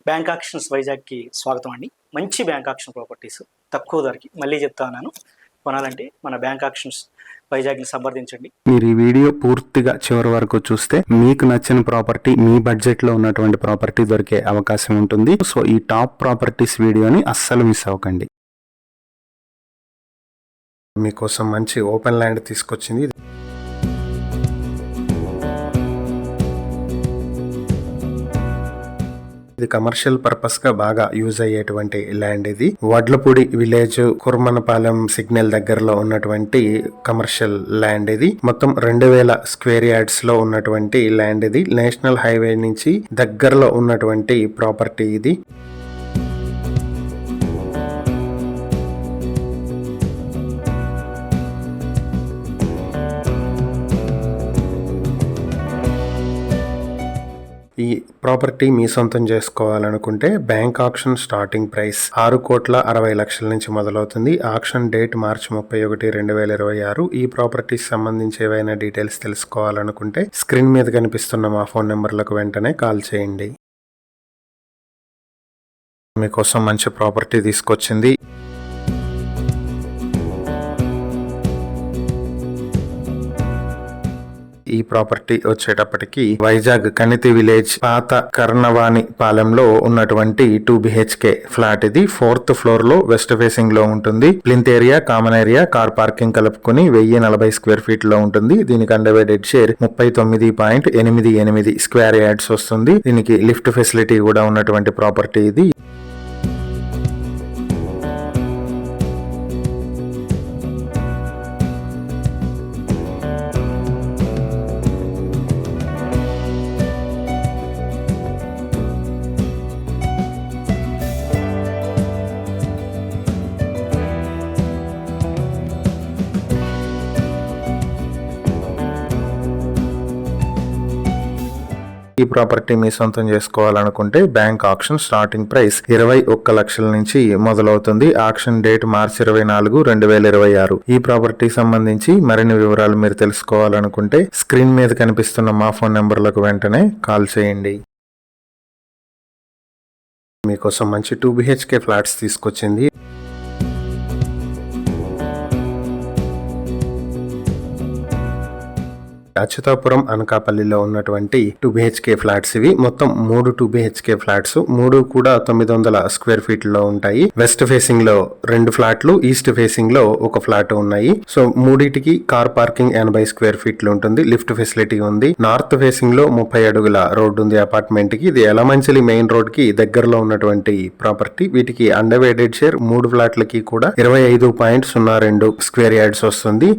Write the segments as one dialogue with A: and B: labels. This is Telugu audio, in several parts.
A: బ్యాంక్ ఆక్షన్స్ వైజాగ్కి స్వాగతం అండి. మంచి బ్యాంక్ ఆక్షన్ ప్రాపర్టీస్ తక్కువ ధరకి మళ్ళీ చెప్తా ఉన్నాను. కొనాలంటే మన బ్యాంక్ ఆక్షన్స్ వైజాగ్ని సంప్రదించండి.
B: మీరు ఈ వీడియో పూర్తిగా చివరి వరకు చూస్తే మీకు నచ్చిన ప్రాపర్టీ మీ బడ్జెట్ లో ఉన్నటువంటి ప్రాపర్టీ దొరికే అవకాశం ఉంటుంది. సో ఈ టాప్ ప్రాపర్టీస్ వీడియోని అస్సలు మిస్ అవ్వకండి. మీకోసం మంచి ఓపెన్ ల్యాండ్ తీసుకొచ్చింది. ఇది కమర్షియల్ పర్పస్ గా బాగా యూజ్ అయ్యేటువంటి ల్యాండ్. ఇది వడ్లపూడి విలేజ్ కుర్మనపాలెం సిగ్నల్ దగ్గరలో ఉన్నటువంటి కమర్షియల్ ల్యాండ్. ఇది మొత్తం 2000 స్క్వేర్ యార్డ్స్ లో ఉన్నటువంటి ల్యాండ్. ఇది నేషనల్ హైవే నుంచి దగ్గరలో ఉన్నటువంటి ప్రాపర్టీ. ఇది ఈ ప్రాపర్టీ మీ సొంతం చేసుకోవాలనుకుంటే బ్యాంక్ ఆక్షన్ స్టార్టింగ్ ప్రైస్ 6,60,00,000 నుంచి మొదలవుతుంది. ఆక్షన్ డేట్ మార్చి 31, 2026. ఈ ప్రాపర్టీకి సంబంధించి ఏవైనా డీటెయిల్స్ తెలుసుకోవాలనుకుంటే స్క్రీన్ మీద కనిపిస్తున్న మా ఫోన్ నెంబర్లకు వెంటనే కాల్ చేయండి. మీకోసం మంచి ప్రాపర్టీ తీసుకొచ్చింది. ఈ ప్రాపర్టీ వచ్చేటప్పటికి వైజాగ్ కనితి విలేజ్ పాత కర్ణవాణి పాలెంలో ఉన్నటువంటి 2 BHK ఫ్లాట్. ఇది 4th ఫ్లోర్ లో వెస్ట్ ఫేసింగ్ లో ఉంటుంది. Plinth area, common area, car parking కలుపుకుని 1040 స్క్వేర్ ఫీట్ లో ఉంటుంది. దీనికి అండర్వేటెడ్ షేర్ 39.88 స్క్వేర్ యార్డ్స్ వస్తుంది. దీనికి లిఫ్ట్ ఫెసిలిటీ కూడా ఉన్నటువంటి ప్రాపర్టీ ఇది. ఈ ప్రాపర్టీ మీ సొంతం చేసుకోవాలనుకుంటే బ్యాంక్ ఆక్షన్ స్టార్టింగ్ ప్రైస్ 21,00,000 నుంచి మొదలవుతుంది. ఆక్షన్ డేట్ మార్చి 24, 2026. ఈ ప్రాపర్టీ సంబంధించి మరిన్ని వివరాలు మీరు తెలుసుకోవాలనుకుంటే స్క్రీన్ మీద కనిపిస్తున్న మా ఫోన్ నెంబర్లకు వెంటనే కాల్ చేయండి. మీకోసం మంచి 2 BHK ఫ్లాట్స్ తీసుకొచ్చింది. అచ్యుతాపురం అనకాపల్లిలో ఉన్నటువంటి 2 BHK ఫ్లాట్స్. ఇవి మొత్తం 3 2 BHK ఫ్లాట్స్. 3 కూడా 900 స్క్వేర్ ఫీట్ లో ఉంటాయి. వెస్ట్ ఫేసింగ్ లో 2 ఫ్లాట్లు, ఈస్ట్ ఫేసింగ్ లో 1 ఫ్లాట్ ఉన్నాయి. సో మూడిటికి కార్ పార్కింగ్ 80 స్క్వేర్ ఫీట్లు ఉంటుంది. లిఫ్ట్ ఫెసిలిటీ ఉంది. నార్త్ ఫేసింగ్ లో 30 అడుగుల రోడ్డు ఉంది అపార్ట్మెంట్ కి. ఇది ఎలమంచిలి మెయిన్ రోడ్ కి దగ్గరలో ఉన్నటువంటి ప్రాపర్టీ. వీటికి అండర్వేటెడ్ షేర్ 3 ఫ్లాట్లకి కూడా 25.02 స్క్వేర్ యార్డ్స్ వస్తుంది.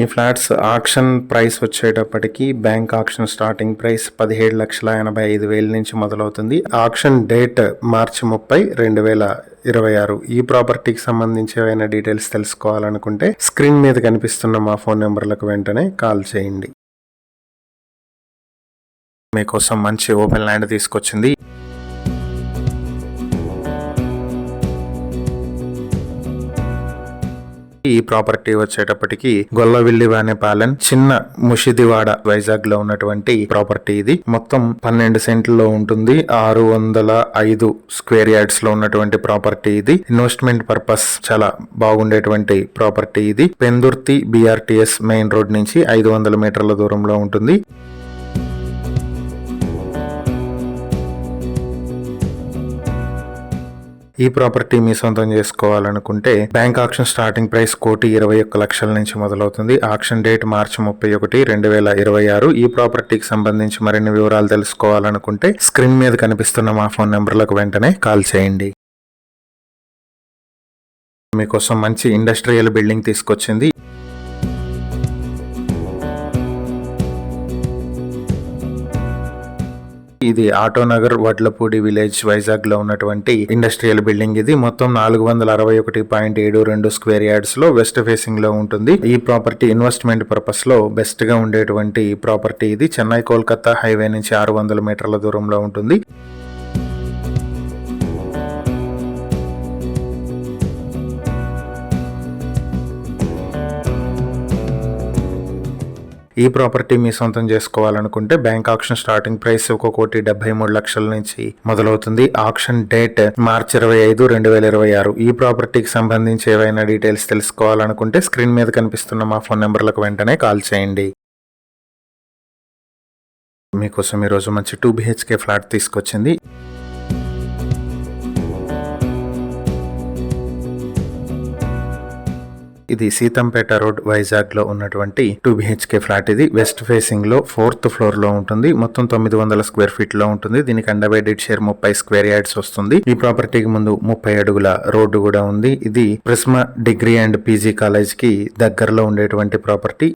B: ఈ ఫ్లాట్స్ ఆక్షన్ ప్రైస్ వచ్చేటప్పటికి బ్యాంక్ ఆక్షన్ స్టార్టింగ్ ప్రైస్ 17,85,000 నుంచి మొదలవుతుంది. ఆక్షన్ డేట్ మార్చి 30, 2026. ఈ ప్రాపర్టీకి సంబంధించి ఏవైనా డీటెయిల్స్ తెలుసుకోవాలనుకుంటే స్క్రీన్ మీద కనిపిస్తున్న మా ఫోన్ నెంబర్లకు వెంటనే కాల్ చేయండి. మీకోసం మంచి ఓపెన్ ల్యాండ్ తీసుకొచ్చింది. ఈ ప్రాపర్టీ వచ్చేటప్పటికి గొల్లవిల్లివానేపాలెం చిన్న ముషిదివాడ వైజాగ్ లో ఉన్నటువంటి ప్రాపర్టీ. ఇది మొత్తం 12 సెంట్లలో ఉంటుంది. 605 స్క్వేర్ యార్డ్స్ లో ఉన్నటువంటి ప్రాపర్టీ. ఇది ఇన్వెస్ట్మెంట్ పర్పస్ చాలా బాగుండేటువంటి ప్రాపర్టీ. ఇది పెందుర్తి BRTS మెయిన్ రోడ్ నుంచి 500 మీటర్ల దూరంలో ఉంటుంది. ఈ ప్రాపర్టీ మీ సొంతం చేసుకోవాలనుకుంటే బ్యాంక్ ఆక్షన్ స్టార్టింగ్ ప్రైస్ 1,21,00,000 నుంచి మొదలవుతుంది. ఆక్షన్ డేట్ మార్చి 31, 2026. ఈ ప్రాపర్టీకి సంబంధించి మరిన్ని వివరాలు తెలుసుకోవాలనుకుంటే స్క్రీన్ మీద కనిపిస్తున్న మా ఫోన్ నెంబర్లకు వెంటనే కాల్ చేయండి. మీకోసం మంచి ఇండస్ట్రియల్ బిల్డింగ్ తీసుకొచ్చింది. ఇది ఆటోనగర్ వడ్లపూడి విలేజ్ వైజాగ్ లో ఉన్నటువంటి ఇండస్ట్రియల్ బిల్డింగ్. ఇది మొత్తం 461.72 స్క్వేర్ యార్డ్స్ లో వెస్ట్ ఫేసింగ్ లో ఉంటుంది. ఈ ప్రాపర్టీ ఇన్వెస్ట్మెంట్ పర్పస్ లో బెస్ట్ గా ఉండేటువంటి ప్రాపర్టీ ఇది. చెన్నై కోల్కతా హైవే నుంచి 600 మీటర్ల దూరంలో ఉంటుంది. ఈ ప్రాపర్టీ మీ సొంతం చేసుకోవాలనుకుంటే బ్యాంక్ ఆక్షన్ స్టార్టింగ్ ప్రైస్ 1,73,00,000 నుంచి మొదలవుతుంది. ఆక్షన్ డేట్ మార్చి 25, 2026. ఈ ప్రాపర్టీకి సంబంధించి ఏవైనా డీటెయిల్స్ తెలుసుకోవాలనుకుంటే స్క్రీన్ మీద కనిపిస్తున్న మా ఫోన్ నెంబర్లకు వెంటనే కాల్ చేయండి. మీకోసం ఈరోజు మంచి 2 BHK ఫ్లాట్ తీసుకొచ్చింది. ఇది సీతంపేట రోడ్ వైజాగ్ లో ఉన్నటువంటి 2 BHK ఫ్లాట్. ఇది వెస్ట్ ఫేసింగ్ లో 4th ఫ్లోర్ లో ఉంటుంది. మొత్తం 900 స్క్వేర్ ఫీట్ లో ఉంటుంది. దీనికి అన్డివైడెడ్ షేర్ 30 స్క్వేర్ యార్డ్స్ వస్తుంది. ఈ ప్రాపర్టీకి ముందు 30 అడుగుల రోడ్డు కూడా ఉంది. ఇది Prisma degree and PG college కి దగ్గరలో ఉండేటువంటి ప్రాపర్టీ.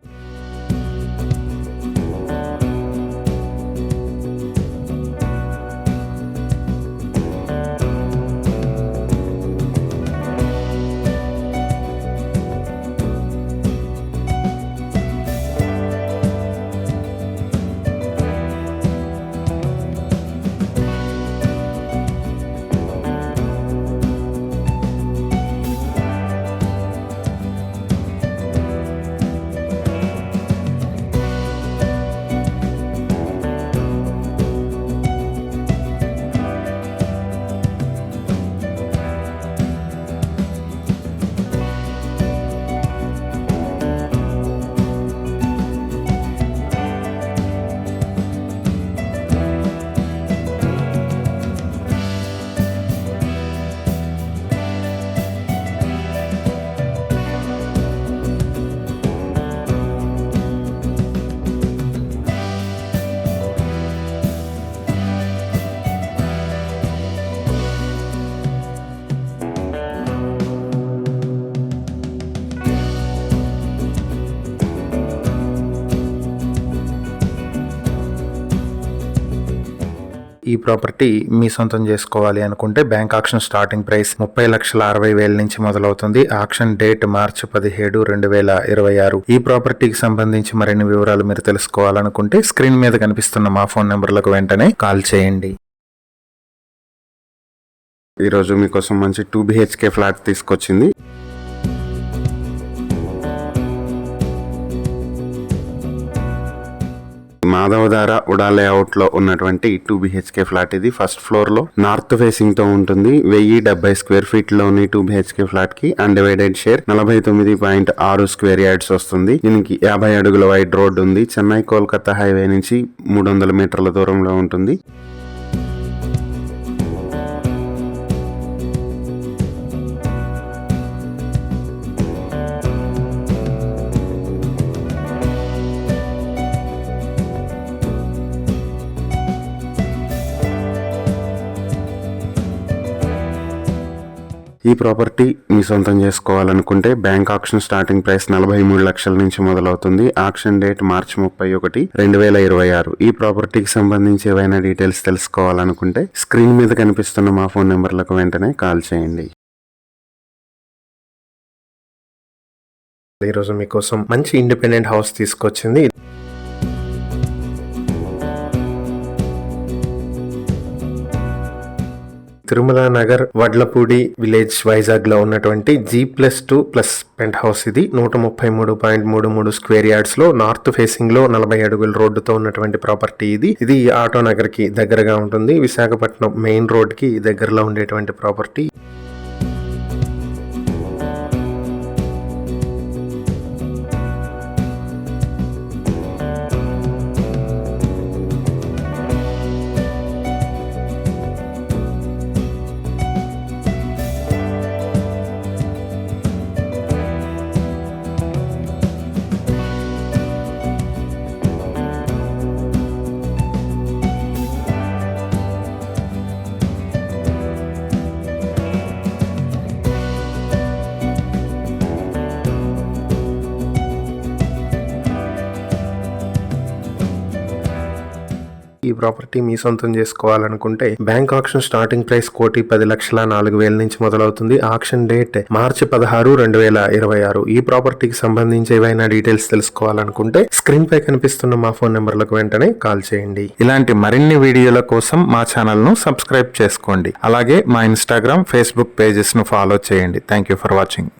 B: ఈ ప్రాపర్టీ మీ సొంతం చేసుకోవాలి అనుకుంటే బ్యాంక్ ఆక్షన్ స్టార్టింగ్ ప్రైస్ 30,60,000 నుంచి మొదలవుతుంది. ఆక్షన్ డేట్ మార్చి 17, 2026. ఈ ప్రాపర్టీకి సంబంధించి మరిన్ని వివరాలు మీరు తెలుసుకోవాలనుకుంటే స్క్రీన్ మీద కనిపిస్తున్న మా ఫోన్ నెంబర్లకు వెంటనే కాల్ చేయండి. ఈరోజు మీకోసం మంచి 2 BHK ఫ్లాట్ తీసుకొచ్చింది. మాధవధార ఉడా లేఅవుట్ లో ఉన్నటువంటి 2 BHK ఫ్లాట్. ఇది ఫస్ట్ ఫ్లోర్ లో నార్త్ ఫేసింగ్ తో ఉంటుంది. 1070 స్క్వేర్ ఫీట్ లోని 2 BHK ఫ్లాట్ కి అన్డివైడెడ్ షేర్ 49.6 స్క్వేర్ యార్డ్స్ వస్తుంది. దీనికి 50 అడుగుల వైడ్ రోడ్ ఉంది. చెన్నై కోల్కతా హైవే నుంచి 300 మీటర్ల దూరంలో ఉంటుంది. ఈ ప్రాపర్టీ మీ సొంతం చేసుకోవాలనుకుంటే బ్యాంక్ ఆక్షన్ స్టార్టింగ్ ప్రైస్ 43 లక్షల నుంచి మొదలవుతుంది. ఆక్షన్ డేట్ మార్చి 31, 2026. ఈ ప్రాపర్టీకి సంబంధించి ఏవైనా డీటెయిల్స్ తెలుసుకోవాలనుకుంటే స్క్రీన్ మీద కనిపిస్తున్న మా ఫోన్ నెంబర్లకు వెంటనే కాల్ చేయండి. ఈరోజు మీకోసం మంచి ఇండిపెండెంట్ హౌస్ తీసుకొచ్చింది. తిరుమల నగర్ వడ్లపూడి విలేజ్ వైజాగ్ లో ఉన్నటువంటి G+2+ పెంట్ హౌస్. ఇది 133.33 స్క్వేర్ యార్డ్స్ లో నార్త్ ఫేసింగ్ లో 40 అడుగుల రోడ్డుతో ఉన్నటువంటి ప్రాపర్టీ. ఇది ఆటో నగర్ కి దగ్గరగా ఉంటుంది. విశాఖపట్నం మెయిన్ రోడ్ కి దగ్గరలో ఉండేటువంటి ప్రాపర్టీ. ఈ ప్రాపర్టీ మీ సొంతం చేసుకోవాలనుకుంటే బ్యాంక్ ఆక్షన్ స్టార్టింగ్ ప్రైస్ 1,10,04,000 నుంచి మొదలవుతుంది. ఆక్షన్ డేట్ మార్చి 16, 2026. ఈ ప్రాపర్టీకి సంబంధించి ఏవైనా డీటెయిల్స్ తెలుసుకోవాలనుకుంటే స్క్రీన్ పై కనిపిస్తున్న మా ఫోన్ నెంబర్లకు వెంటనే కాల్ చేయండి. ఇలాంటి మరిన్ని వీడియోల కోసం మా ఛానల్ ను సబ్స్క్రైబ్ చేసుకోండి. అలాగే మా ఇన్స్టాగ్రామ్, ఫేస్బుక్ పేజెస్ ను ఫాలో చేయండి. Thank you for watching.